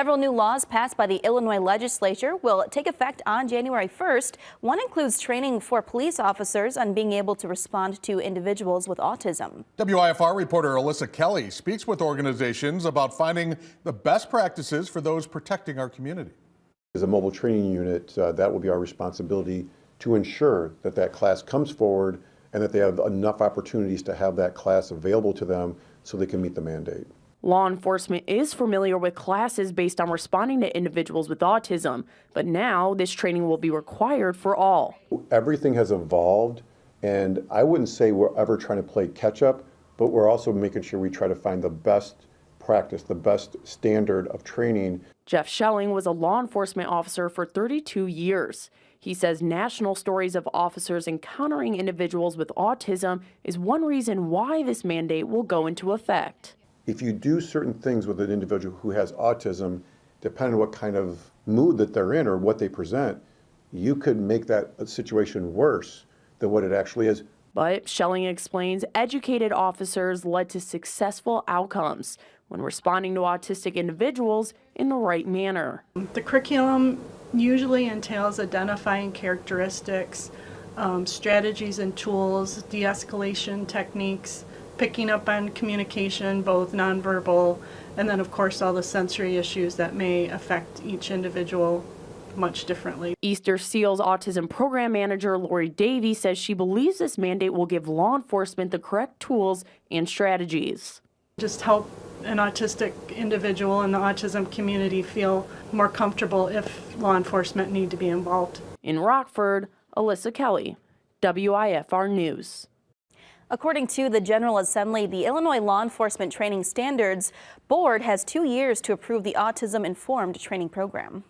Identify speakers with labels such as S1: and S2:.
S1: Several new laws passed by the Illinois legislature will take effect on January 1st. One includes training for police officers on being able to respond to individuals with autism.
S2: WIFR reporter Alyssa Kelly speaks with organizations about finding the best practices for those protecting our community.
S3: As a mobile training unit, that will be our responsibility to ensure that that class comes forward and that they have enough opportunities to have that class available to them so they can meet the mandate.
S4: Law enforcement is familiar with classes based on responding to individuals with autism, but now this training will be required for all.
S3: Everything has evolved, and I wouldn't say we're ever trying to play catch up, but we're also making sure we try to find the best practice, the best standard of training.
S4: Jeff Schelling was a law enforcement officer for 32 years. He says national stories of officers encountering individuals with autism is one reason why this mandate will go into effect.
S3: If you do certain things with an individual who has autism, depending on what kind of mood that they're in or what they present, you could make that situation worse than what it actually is.
S4: But Schelling explains educated officers led to successful outcomes when responding to autistic individuals in the right manner.
S5: The curriculum usually entails identifying characteristics, strategies and tools, de-escalation techniques, picking up on communication, both nonverbal, and then of course all the sensory issues that may affect each individual much differently.
S4: Easter Seal's autism program manager Lori Davey says she believes this mandate will give law enforcement the correct tools and strategies.
S5: Just help an autistic individual in the autism community feel more comfortable if law enforcement need to be involved.
S4: In Rockford, Alyssa Kelly, WIFR News.
S1: According to the General Assembly, the Illinois Law Enforcement Training Standards Board has 2 years to approve the autism-informed training program.